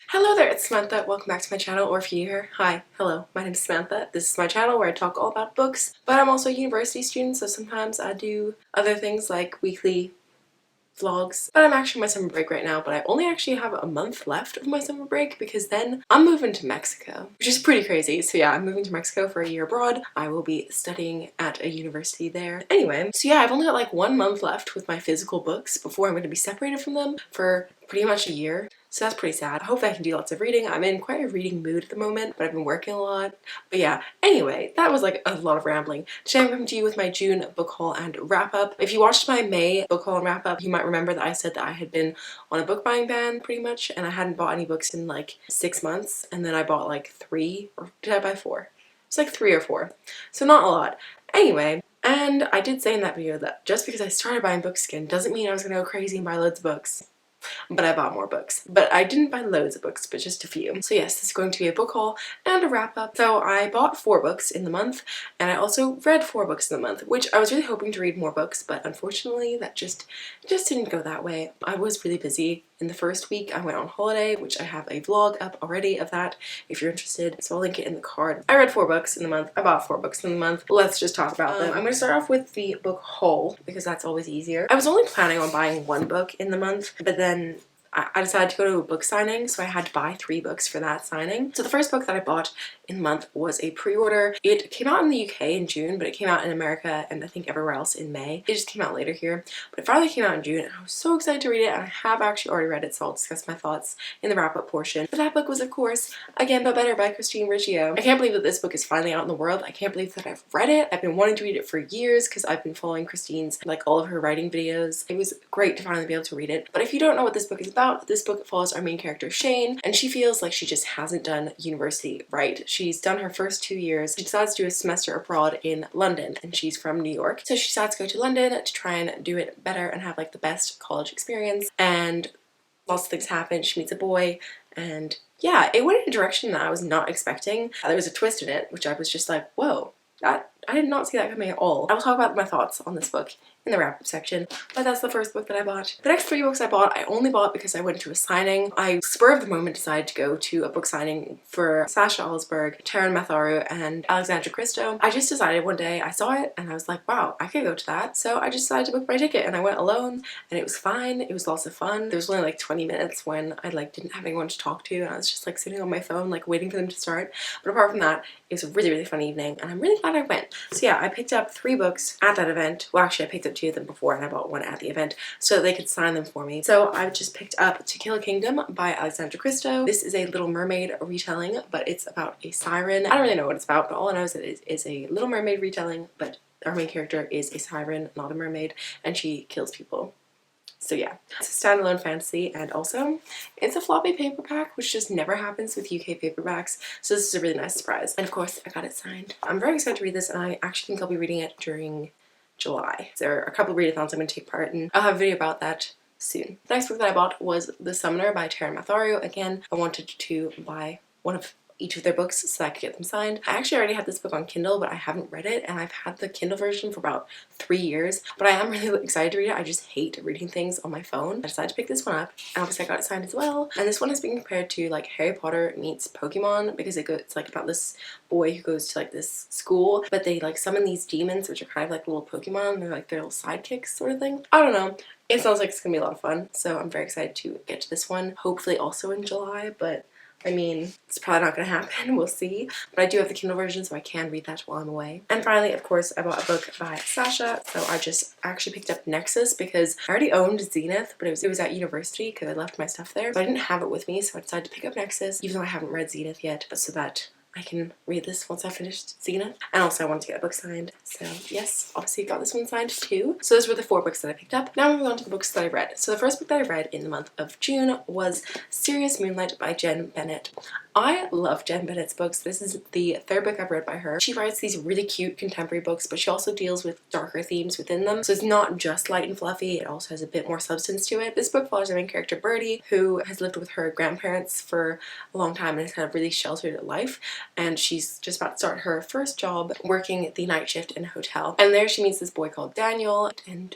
Hello there, it's Samantha. Welcome back to my channel, or if you're here, hi, hello, my name is Samantha. This is my channel where I talk all about books, but I'm also a university student, so sometimes I do other things like weekly vlogs. But I'm actually on my summer break right now, but I only actually have a month left of my summer break because then I'm moving to Mexico, which is pretty crazy. So yeah, I'm moving to Mexico for a year abroad. I will be studying at a university there. Anyway, so yeah, I've only got like 1 month left with my physical books before I'm going to be separated from them for pretty much a year. So that's pretty sad. I hope I can do lots of reading. I'm in quite a reading mood at the moment, but I've been working a lot. But yeah, anyway, that was like a lot of rambling. Today I'm coming to you with my June book haul and wrap up. If you watched my May book haul and wrap up, you might remember that I said that I had been on a book buying ban pretty much, and I hadn't bought any books in like 6 months, and then I bought like 3, or did I buy 4? It's like 3 or 4. So not a lot. Anyway, and I did say in that video that just because I started buying books again doesn't mean I was gonna go crazy and buy loads of books. But I bought more books. But I didn't buy loads of books, but just a few. So yes, this is going to be a book haul and a wrap up. So I bought 4 books in the month, and I also read 4 books in the month, which I was really hoping to read more books, but unfortunately that just didn't go that way. I was really busy. In the first week I went on holiday, which I have a vlog up already of that if you're interested, so I'll link it in the card. I read 4 books in the month. I bought 4 books in the month. Let's just talk about them. I'm going to start off with the book haul because that's always easier. I was only planning on buying 1 book in the month, but then I decided to go to a book signing, so I had to buy 3 books for that signing. So the first book that I bought in the month was a pre-order. It came out in the UK in June, but it came out in America and I think everywhere else in May. It just came out later here, but it finally came out in June and I was so excited to read it, and I have actually already read it, so I'll discuss my thoughts in the wrap-up portion. But that book was, of course, Again But Better by Christine Riccio. I can't believe that this book is finally out in the world. I can't believe that I've read it. I've been wanting to read it for years because I've been following Christine's, like, all of her writing videos. It was great to finally be able to read it. But if you don't know what this book is about, this book follows our main character Shane, and she feels like she just hasn't done university right. She's done her first 2 years. She decides to do a semester abroad in London, and she's from New York. So she decides to go to London to try and do it better and have like the best college experience, and lots of things happen. She meets a boy, and yeah, it went in a direction that I was not expecting. There was a twist in it, which I was just like, whoa, that I did not see that coming at all. I will talk about my thoughts on this book in the wrap-up section, but that's the first book that I bought. The next 3 books I bought, I only bought because I went to a signing. I, spur of the moment, decided to go to a book signing for Sasha Alsberg, Taryn Mathari, and Alexandra Christo. I just decided one day, I saw it, and I was like, wow, I could go to that. So I just decided to book my ticket, and I went alone, and it was fine. It was lots of fun. There was only like 20 minutes when I like didn't have anyone to talk to, and I was just like sitting on my phone, like waiting for them to start. But apart from that, it was a really, really fun evening, and I'm really glad I went. So yeah, I picked up 3 books at that event. Well, actually, I picked up 2 of them before, and I bought 1 at the event so they could sign them for me. So I just picked up To Kill a Kingdom by Alexandra Christo. This is a Little Mermaid retelling, but it's about a siren. I don't really know what it's about, but all I know is that it is a Little Mermaid retelling, but our main character is a siren, not a mermaid, and she kills people. So yeah, it's a standalone fantasy, and also it's a floppy paperback, which just never happens with UK paperbacks, so this is a really nice surprise. And of course, I got it signed. I'm very excited to read this, and I actually think I'll be reading it during July. There are a couple of readathons I'm going to take part in. I'll have a video about that soon. The next book that I bought was The Summoner by Taryn Mathari. Again, I wanted to buy one of each of their books so that I could get them signed. I actually already had this book on Kindle, but I haven't read it, and I've had the Kindle version for about 3 years, but I am really excited to read it. I just hate reading things on my phone. I decided to pick this one up, and obviously I got it signed as well. And this one is being compared to like Harry Potter meets Pokemon, because it's like about this boy who goes to like this school, but they like summon these demons, which are kind of like little Pokemon. They're like their little sidekicks sort of thing. I don't know. It sounds like it's gonna be a lot of fun, so I'm very excited to get to this one, hopefully also in July, but I mean, it's probably not going to happen, we'll see. But I do have the Kindle version, so I can read that while I'm away. And finally, of course, I bought a book by Sasha, so I just actually picked up Nexus because I already owned Zenith, but it was at university because I left my stuff there. So I didn't have it with me, so I decided to pick up Nexus, even though I haven't read Zenith yet, but so that I can read this once I finished Zenith. And also I wanted to get a book signed, so yes, obviously got this one signed too. So those were the 4 books that I picked up. Now moving on to the books that I read. So the first book that I read in the month of June was Serious Moonlight by Jen Bennett. I love Jen Bennett's books. This is the 3rd book I've read by her. She writes these really cute contemporary books, but she also deals with darker themes within them. So it's not just light and fluffy, it also has a bit more substance to it. This book follows the main character Birdie, who has lived with her grandparents for a long time and has had a really sheltered life. And she's just about to start her first job working the night shift in a hotel. And there she meets this boy called Daniel, and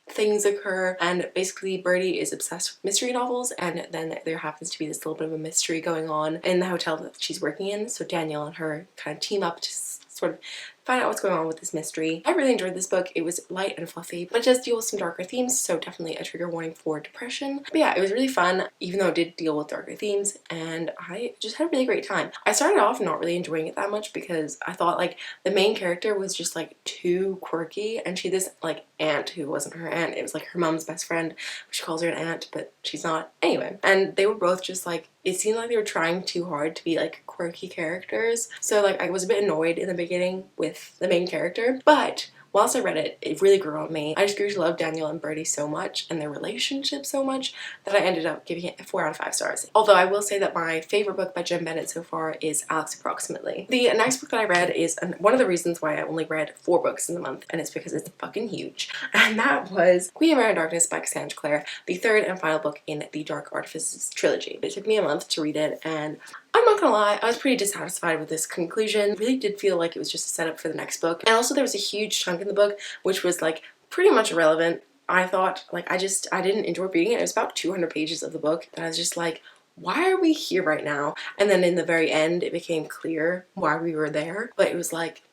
things occur, and basically Birdie is obsessed with mystery novels, and then there happens to be this little bit of a mystery going on in the hotel that she's working in, so Daniel and her kind of team up to sort of find out what's going on with this mystery. I really enjoyed this book. It was light and fluffy, but it does deal with some darker themes, so definitely a trigger warning for depression. But yeah, it was really fun, even though it did deal with darker themes, and I just had a really great time. I started off not really enjoying it that much because I thought like the main character was just like too quirky, and she had this like aunt who wasn't her aunt. It was like her mom's best friend. She calls her an aunt, but she's not. Anyway, and they were both just like, it seemed like they were trying too hard to be like quirky characters. So like I was a bit annoyed in the beginning with the main character, but whilst I read it, it really grew on me. I just grew to love Daniel and Birdie so much and their relationship so much that I ended up giving it a 4 out of 5 stars. Although I will say that my favorite book by Jen Bennett so far is Alex Approximately. The next book that I read is one of the reasons why I only read 4 books in the month, and it's because it's fucking huge. And that was Queen of Mare and Darkness by Cassandra Clare, the third and final book in the Dark Artifices trilogy. It took me a month to read it, and I'm not gonna lie, I was pretty dissatisfied with this conclusion. It really did feel like it was just a setup for the next book. And also there was a huge chunk in the book which was like pretty much irrelevant. I thought, like, I didn't enjoy reading it. It was about 200 pages of the book, and I was just like, why are we here right now? And then in the very end it became clear why we were there, but it was like,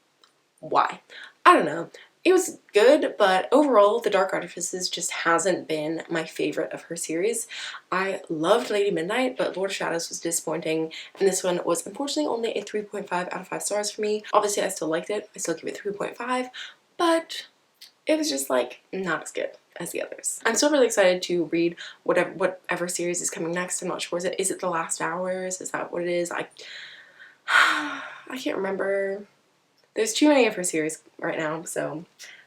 why? I don't know. It was good, but overall The Dark Artifices just hasn't been my favorite of her series. I loved Lady Midnight, but Lord of Shadows was disappointing, and this one was unfortunately only a 3.5 out of 5 stars for me. Obviously I still liked it. I still give it 3.5, but it was just like not as good as the others. I'm still really excited to read whatever series is coming next. I'm not sure. Is it The Last Hours? Is that what it is? I can't remember. There's too many of her series right now, so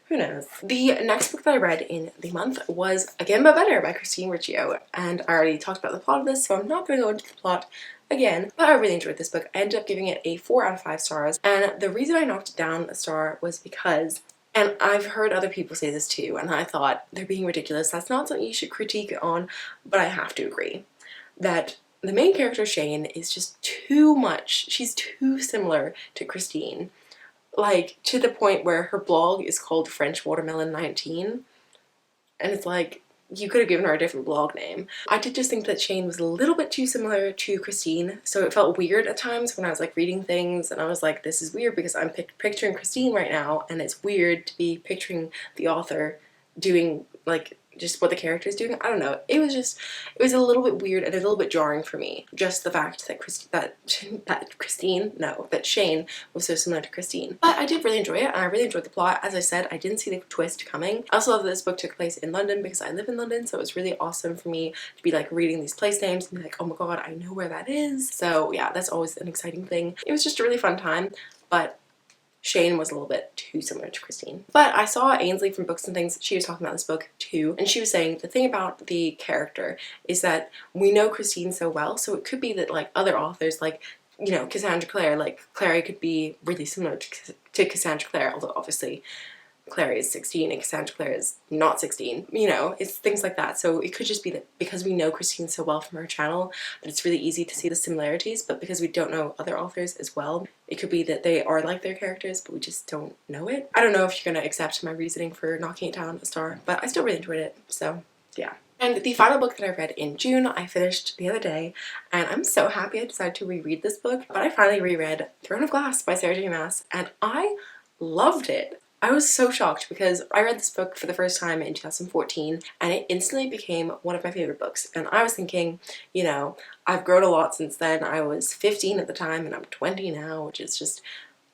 who knows. The next book that I read in the month was Again But Better by Christine Riccio, and I already talked about the plot of this, so I'm not going to go into the plot again, but I really enjoyed this book. I ended up giving it a 4 out of 5 stars, and the reason I knocked it down a star was because, and I've heard other people say this too, and I thought they're being ridiculous. That's not something you should critique on, but I have to agree that the main character, Shane, is just too much. She's too similar to Christine. Like, to the point where her blog is called French Watermelon 19, and it's like, you could have given her a different blog name. I did just think that Shane was a little bit too similar to Christine, so it felt weird at times when I was like reading things, and I was like, this is weird because I'm picturing Christine right now, and it's weird to be picturing the author doing like just what the character is doing. I don't know. It was a little bit weird and a little bit jarring for me. Just the fact that Shane was so similar to Christine. But I did really enjoy it, and I really enjoyed the plot. As I said, I didn't see the twist coming. I also love that this book took place in London because I live in London, so it was really awesome for me to be like reading these place names and be like, oh my god, I know where that is. So yeah, that's always an exciting thing. It was just a really fun time, but Shane was a little bit too similar to Christine. But I saw Ainsley from Books and Things, she was talking about this book too, and she was saying the thing about the character is that we know Christine so well, so it could be that like other authors, like, you know, Cassandra Clare, like Clary could be really similar to Cassandra Clare, although obviously Clare is 16 and Cassandra Clare is not 16, you know, it's things like that. So it could just be that because we know Christine so well from her channel that it's really easy to see the similarities, but because we don't know other authors as well, it could be that they are like their characters but we just don't know it. I don't know if you're gonna accept my reasoning for knocking it down a star, but I still really enjoyed it, so yeah. And the final book that I read in June, I finished the other day, and I'm so happy I decided to reread this book, but I finally reread Throne of Glass by Sarah J. Maas, and I loved it. I was so shocked because I read this book for the first time in 2014 and it instantly became one of my favorite books. And I was thinking, you know, I've grown a lot since then. I was 15 at the time and I'm 20 now, which is just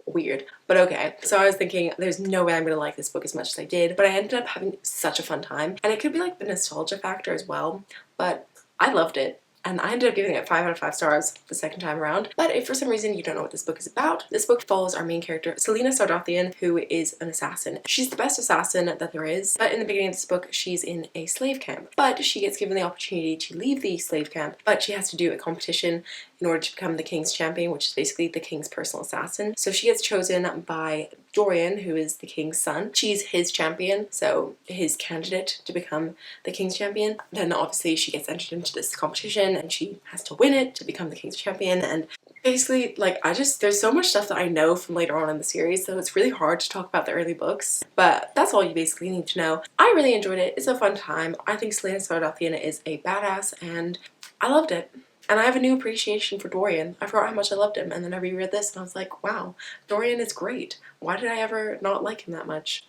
weird, but okay. So I was thinking there's no way I'm gonna like this book as much as I did, but I ended up having such a fun time, and it could be like the nostalgia factor as well, but I loved it. And I ended up giving it 5 out of 5 stars the second time around. But if for some reason you don't know what this book is about, this book follows our main character, Selena Sardathian, who is an assassin. She's the best assassin that there is, but in the beginning of this book, she's in a slave camp. But she gets given the opportunity to leave the slave camp, but she has to do a competition in order to become the king's champion, which is basically the king's personal assassin. So she gets chosen by Dorian, who is the king's son. She's his champion, so his candidate to become the king's champion. Then obviously she gets entered into this competition and she has to win it to become the king's champion, and Basically, like, there's so much stuff that I know from later on in the series, so it's really hard to talk about the early books, but that's all you basically need to know. I really enjoyed it. It's a fun time. I think Selena Philadelphia is a badass, and I loved it. And I have a new appreciation for Dorian. I forgot how much I loved him, and then I reread this and I was like, wow, Dorian is great. Why did I ever not like him that much?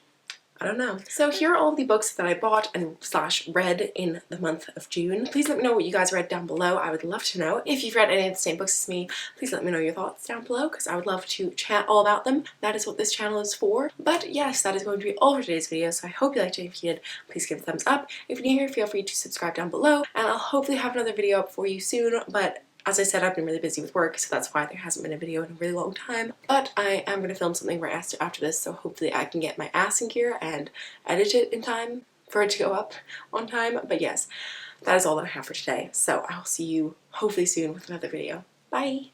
I don't know. So here are all of the books that I bought and slash read in the month of June. Please let me know what you guys read down below. I would love to know. If you've read any of the same books as me, please let me know your thoughts down below because I would love to chat all about them. That is what this channel is for. But yes, that is going to be all for today's video, so I hope you liked it. If you did, please give it a thumbs up. If you're new here, feel free to subscribe down below, and I'll hopefully have another video up for you soon, but as I said, I've been really busy with work, so that's why there hasn't been a video in a really long time. But I am going to film something right after this, so hopefully I can get my ass in gear and edit it in time for it to go up on time. But yes, that is all that I have for today. So I'll see you hopefully soon with another video. Bye!